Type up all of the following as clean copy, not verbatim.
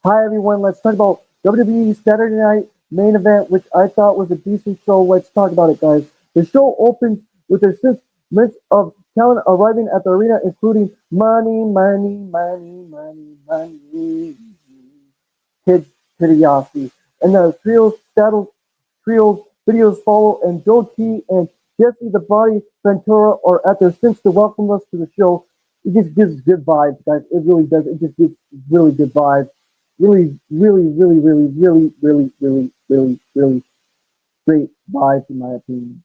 Hi everyone, let's talk about WWE Saturday Night Main Event, which I thought was a decent show. Let's talk about it, guys. The show opens with a six minutes of talent arriving at the arena, including Money, Money, Money, Money, Money, Kid Hideyoshi, and the trios videos follow, and Joe T and Jesse the Body Ventura are at their stints to welcome us to the show. It just gives good vibes, guys. It really does. It just gives really good vibes. Really great vibes, in my opinion.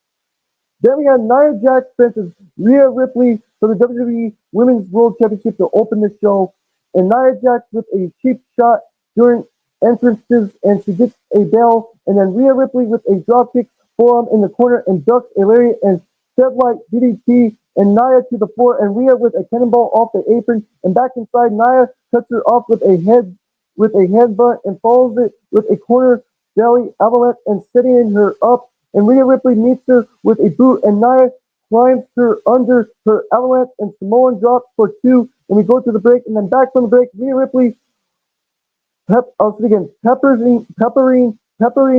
Then we had Nia Jax versus Rhea Ripley for the WWE Women's World Championship to open the show. And Nia Jax with a cheap shot during entrances, and she gets a bell. And then Rhea Ripley with a dropkick forearm in the corner and ducks a lariat and like DDT and Nia to the floor. And Rhea with a cannonball off the apron and back inside. Nia cuts her off with a headbutt and follows it with a corner belly avalanche and setting her up, and Rhea Ripley meets her with a boot, and Nia climbs her under her avalanche and Samoan drop for two. And we go to the break, and then back from the break, Rhea Ripley peppering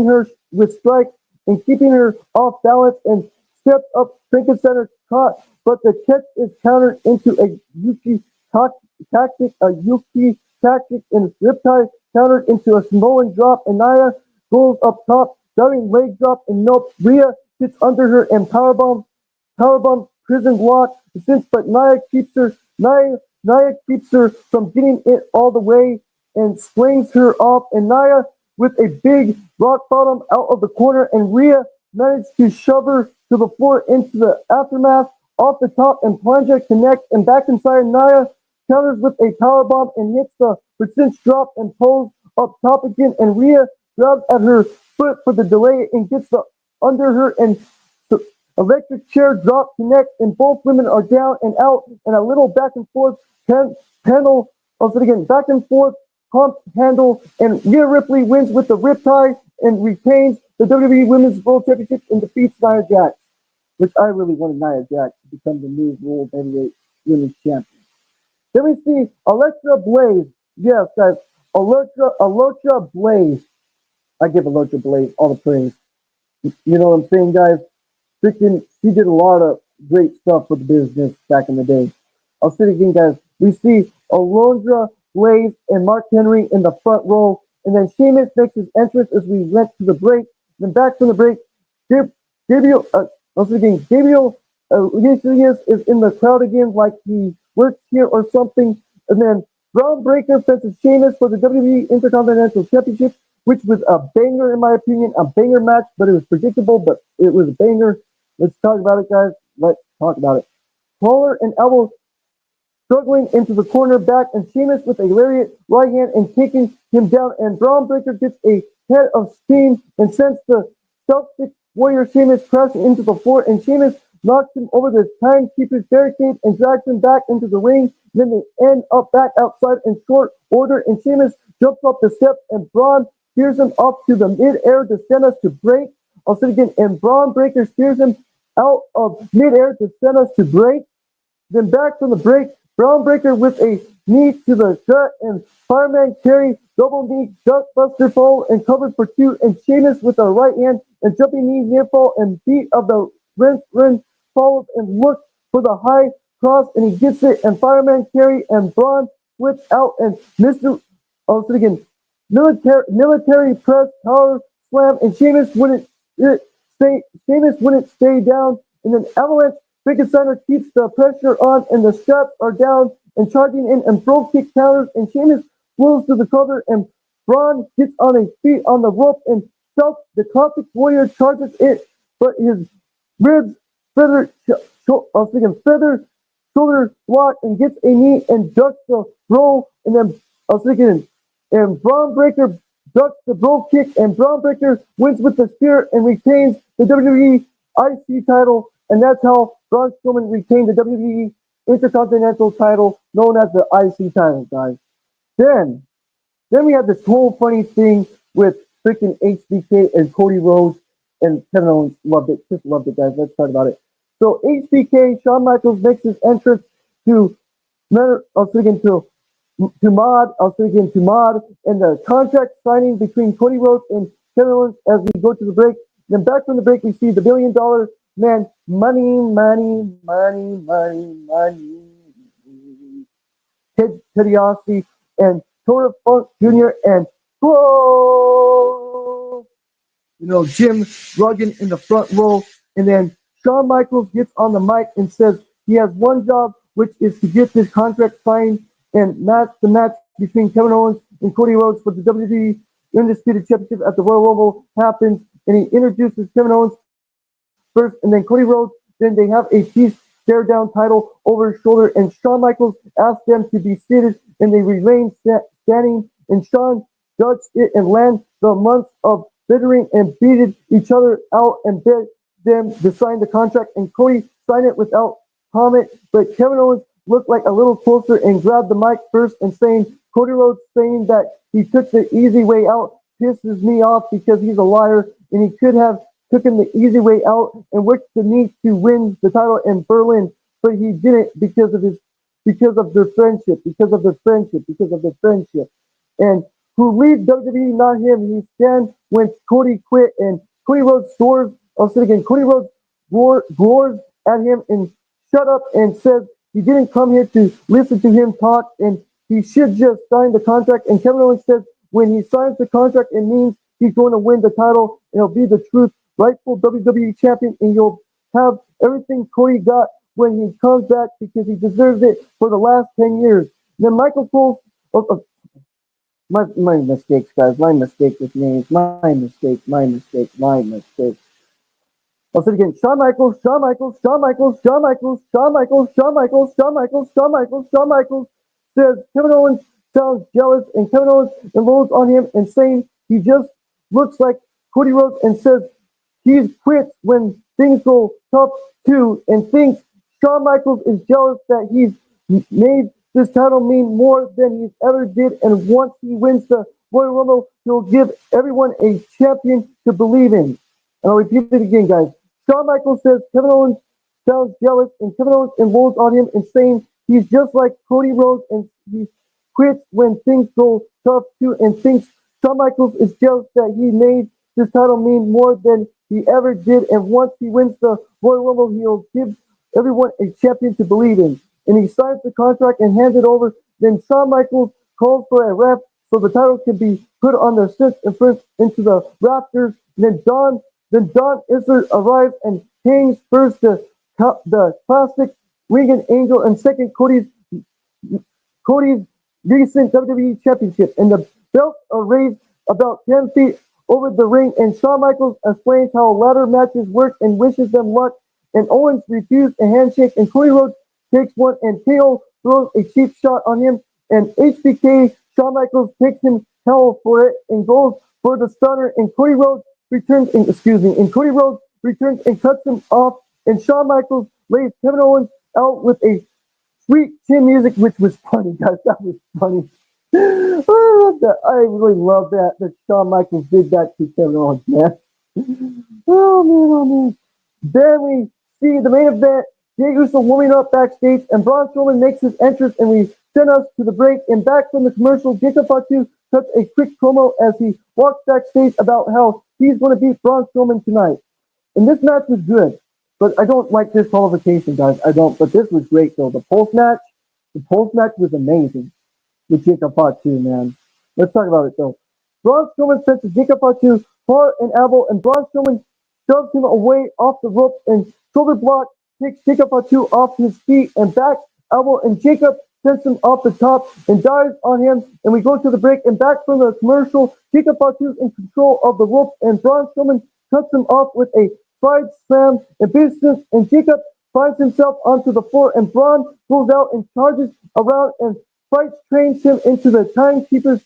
her with strikes and keeping her off balance and steps up Trinket Center caught, but the catch is countered into a Yuki tactic, and Riptide countered into a Samoan drop, and Nia goes up top, diving leg drop, and nope, Rhea gets under her and powerbomb prison block since, but Nia keeps her from getting it all the way and swings her off, and Nia with a big rock bottom out of the corner, and Rhea managed to shove her to the floor into the aftermath off the top, and plunger connects, and back inside. Nia counters with a power bomb and hits the percent drop and pulls up top again, and Rhea grabs at her foot for the delay and gets the under her, and the electric chair drop connects, and both women are down and out, and a little back and forth panel. Also again, back and forth pump handle, and Rhea Ripley wins with the riptide and retains the WWE Women's World Championship and defeats Nia Jax, which I really wanted Nia Jax to become the new World Heavyweight Women's Champion. Then we see Alexa Blaze. Yes, guys, Alexa Blaze. I give Alexa Blaze all the praise. You know what I'm saying, guys? Freaking, she did a lot of great stuff for the business back in the day. I'll say it again, guys. We see Alondra Blaze and Mark Henry in the front row, and then Sheamus makes his entrance as we went to the break. Then back from the break, Gabriel, I'll say it again, Gabriel Iglesias is in the crowd again, like he works here or something. And then Braun Breaker faces Sheamus for the WWE Intercontinental Championship, which was a banger in my opinion, a banger match, but it was predictable, but it was a banger. Let's talk about it, guys. Let's talk about it. Collar and elbow struggling into the corner back, and Sheamus with a lariat right hand and taking him down, and Braun Breaker gets a head of steam and sends the Celtic Warrior Sheamus crashing into the floor, and Sheamus knocks him over the timekeeper's barricade and drags him back into the ring. Then they end up back outside in short order, and Sheamus jumps up the steps, and Braun steers him up to the mid-air to send us to break. I'll say it again, and Braun Breaker steers him out of mid-air to send us to break. Then back from the break, Braun Breaker with a knee to the gut, and Fireman Carry double knee gut buster fall and covers for two, and Sheamus with a right hand and jumping knee near fall and beat of the Ren follows and looks for the high cross, and he gets it, and Fireman Carry and Braun flips out, and Mr. Oh, so again, military press power slam, and Sheamus wouldn't stay down, and then Avalanche Frankensteiner keeps the pressure on, and the straps are down and charging in, and Bro kick counters, and Sheamus flows to the cover, and Braun gets on his feet on the rope, and the classic warrior charges it, but his ribs feather, I was thinking feather shoulder block and gets a knee and ducks the roll, and then I was thinking, and Braun Breaker ducks the bro kick, and Braun Breaker wins with the spear and retains the WWE IC title, and that's how Braun Strowman retained the WWE Intercontinental title, known as the IC title, guys. Then, then we had this whole funny thing with freaking HBK and Cody Rhodes, and Kevin Owens loved it, just loved it, guys. Let's talk about it. So HBK, Shawn Michaels makes his entrance to, I was thinking to to Mod, I'll say again to Mod, and the contract signing between Cody Rhodes and Kevin Owens as we go to the break. Then back from the break, we see the $1 billion man, money. Ted DiBiase and Tora Funk Jr. and whoa, Jim Duggan in the front row. And then Shawn Michaels gets on the mic and says he has one job, which is to get this contract signed and match the match between Kevin Owens and Cody Rhodes for the WWE Undisputed Championship at the Royal Rumble happens. And he introduces Kevin Owens first, and then Cody Rhodes. Then they have a peace stare down title over his shoulder, and Shawn Michaels asks them to be seated, and they remain standing. And Shawn dodged it and land the months of bittering and beated each other out and begged them to sign the contract. And Cody signed it without comment, but Kevin Owens looked like a little closer and grabbed the mic first and saying, Cody Rhodes saying that he took the easy way out pisses me off because he's a liar and he could have taken the easy way out and worked the need to win the title in Berlin, but he didn't because of their friendship, because of their friendship. And who leaves WWE, not him. He stands when Cody quit, and Cody Rhodes soars. I'll say it again. Cody Rhodes roars at him and shut up and says he didn't come here to listen to him talk, and he should just sign the contract. And Kevin Owens says when he signs the contract, it means he's going to win the title, and it'll be the truth, rightful WWE champion, and you'll have everything Cody got when he comes back because he deserves it for the last 10 years. Then Michael Cole, my mistakes, guys. My mistake with names. My mistake. I'll say it again. Shawn Michaels says Kevin Owens sounds jealous, and Kevin Owens unloads on him and saying he just looks like Cody Rhodes and says he's quit when things go tough too, and thinks Shawn Michaels is jealous that he's made this title mean more than he's ever did, and once he wins the Royal Rumble, he'll give everyone a champion to believe in. And I'll repeat it again, guys. Shawn Michaels says Kevin Owens sounds jealous, and Kevin Owens unloads on him and saying he's just like Cody Rhodes and he quits when things go tough too, and thinks Shawn Michaels is jealous that he made this title mean more than he ever did, and once he wins the Royal Rumble, he'll give everyone a champion to believe in. And he signs the contract and hands it over. Then Shawn Michaels calls for a ref so the title can be put on the sixth and first into the rafters. And then Don Izzard arrives and hangs first the classic Regan Angel and second Cody's recent WWE Championship, and the belts are raised about 10 feet over the ring, and Shawn Michaels explains how ladder matches work and wishes them luck, and Owens refused a handshake, and Cody Rhodes takes one, and KO throws a cheap shot on him, and HBK, Shawn Michaels takes him hell for it and goes for the stunner, and Cody Rhodes returns and cuts him off, and Shawn Michaels lays Kevin Owens out with a sweet chin music, which was funny, guys. That was funny. I love that. I really love that Shawn Michaels did that to Kevin Owens, man. Oh man. Then we see the main event. Jey Uso warming up backstage, and Braun Strowman makes his entrance, and we send us to the break. And back from the commercial, Jacob Fatu cuts a quick promo as he walks backstage about how he's going to beat Braun Strowman tonight. And this match was good, but I don't like this qualification, guys. I don't. But this was great, though. The pulse match was amazing with Jacob Fatu, man. Let's talk about it, though. Braun Strowman sends Jacob Fatu far and elbow, and Braun Strowman shoves him away off the ropes, and shoulder block takes Jacob Fatu off his feet and back elbow, and Jacob sends him off the top and dives on him. And we go to the break, and back from the commercial, Jacob Fatu's in control of the ropes, and Braun Strowman cuts him off with a side slam and business, and Jacob finds himself onto the floor, and Braun pulls out and charges around and fights trains him into the timekeeper's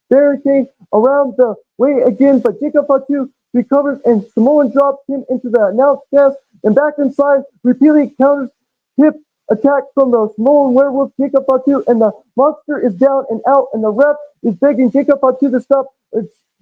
barricade around the way again, but Jacob Fatu recovers and Samoan drops him into the announce desk, and back inside repeatedly counters hip attack from the Samoan werewolf Jacob Fatu, and the monster is down and out, and the ref is begging Jacob Fatu to stop,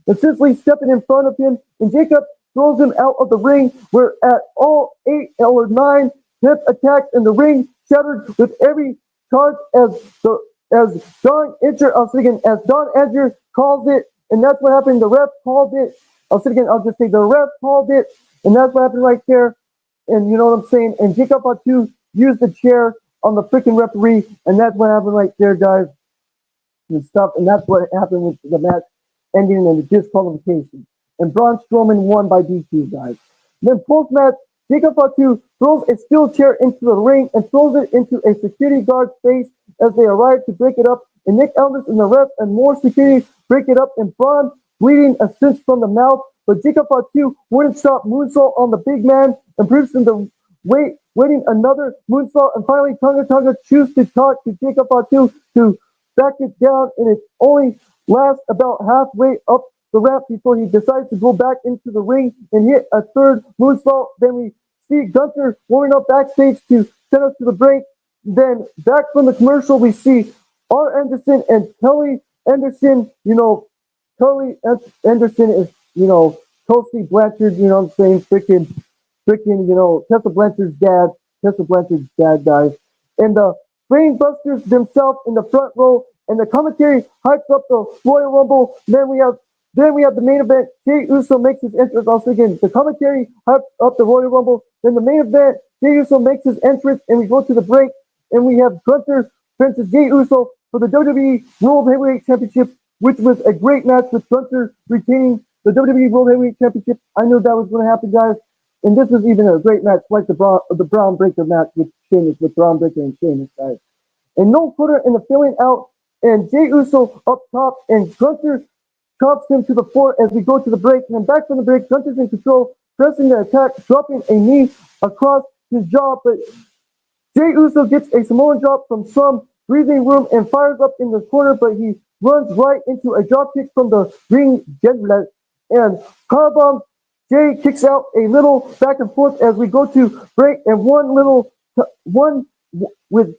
essentially stepping in front of him, and Jacob throws him out of the ring, where at all 8 or 9 hip attacks, and the ring shattered with every charge as the as as Don Edger calls it, and that's what happened. The ref called it. I'll say it again. I'll just say the ref called it, and that's what happened right there. And you know what I'm saying? And Jacob Fatu used the chair on the freaking referee, and that's what happened right there, guys, and stuff. And that's what happened with the match ending in a disqualification. And Braun Strowman won by DQ, guys. Then post match, Jacob Fatu throws a steel chair into the ring and throws it into a security guard's face as they arrive to break it up. And Nick Aldis and the ref and more security break it up, and Braun bleeding a cinch from the mouth. But Jacob Fatu wouldn't stop moonsault on the big man and proves him to waiting another moonsault. And finally, Tonga Tonga chooses to talk to Jacob Fatu to back it down, and it only lasts about halfway up the ramp before he decides to go back into the ring and hit a third moonsault. Then we see Gunther warming up backstage to send us to the break. Then back from the commercial, we see R. Anderson and Kelly Anderson. Kelly Anderson is, Tulsi Blanchard, you know what I'm saying? Freaking, Tessa Blanchard's dad, guys. And the Brainbusters themselves in the front row, and the commentary hypes up the Royal Rumble. Then we have the main event. Jey Uso makes his entrance. Also again, the commentary hypes up the Royal Rumble. Then the main event, Jey Uso makes his entrance, and we go to the break, and we have Gunther versus Jey Uso for the WWE World Heavyweight Championship, which was a great match with Gunther retaining the WWE World Heavyweight Championship. I knew that was going to happen, guys. And this was even a great match, like the Braun Breaker match with Sheamus, with Braun Breaker and Sheamus, guys. And no footer in the filling out, and Jey Uso up top, and Gunther chops him to the floor as we go to the break. And then back from the break, Gunther's in control, pressing the attack, dropping a knee across his jaw, but Jey Uso gets a Samoan drop from some breathing room and fires up in the corner, but he runs right into a drop kick from the ring general, and powerbomb. Jey kicks out a little back and forth as we go to break, and one with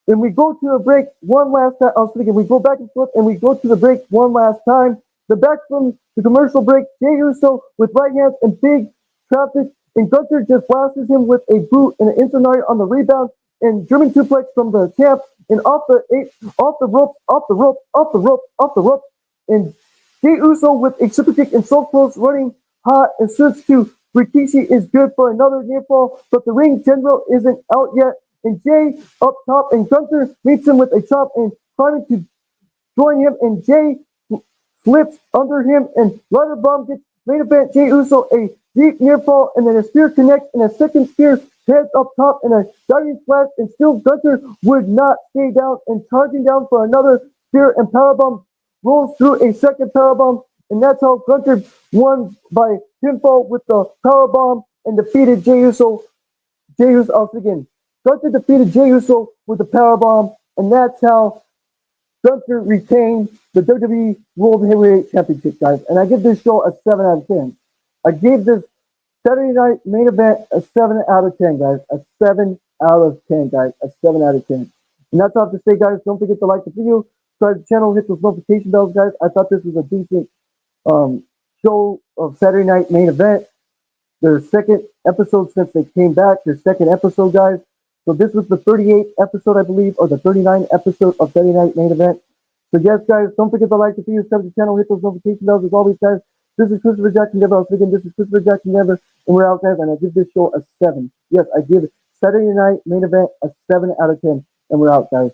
and we go to a break one last time. I was thinking we go back and forth, and we go to the break one last time. The back from the commercial break, Jey Uso with right hands and big traffic, and Gunther just blasts him with a boot and an Infernario on the rebound, and German suplex from the champ, and off the rope, and Jey Uso with a super kick and so close running hot and switch to Rikishi is good for another near fall, but the ring general isn't out yet. And Jey up top, and Gunther meets him with a chop and climbing to join him, and Jey slips under him, and Ladder Bomb gets main event Jey Uso a deep near fall, and then a spear connects, and a second spear heads up top, and a diving splash, and still Gunther would not stay down, and charging down for another spear, and powerbomb rolls through a second powerbomb, and that's how Gunther won by pinfall with the powerbomb and defeated Jey Uso. Again. Gunther defeated Jey Uso with the powerbomb, and that's how Gunther retained the WWE World Heavyweight Championship, guys. And I give this show a 7 out of 10. I gave this Saturday night main event a 7 out of 10, guys. A 7 out of 10, guys. A 7 out of 10. And that's all I have to say, guys. Don't forget to like the video, subscribe to the channel, hit those notification bells, guys. I thought this was a decent show of Saturday night main event. Their second episode since they came back. Their second episode, guys. So this was the 38th episode, I believe, or the 39th episode of Saturday Night Main Event. So yes, guys, don't forget to like the video, subscribe to the channel, hit those notification bells as always, guys. This is Christopher Jackson Never. I was thinking this is Christopher Jackson Never, and we're out, guys, and I give this show a 7. Yes, I give Saturday Night Main Event a 7 out of 10, and we're out, guys.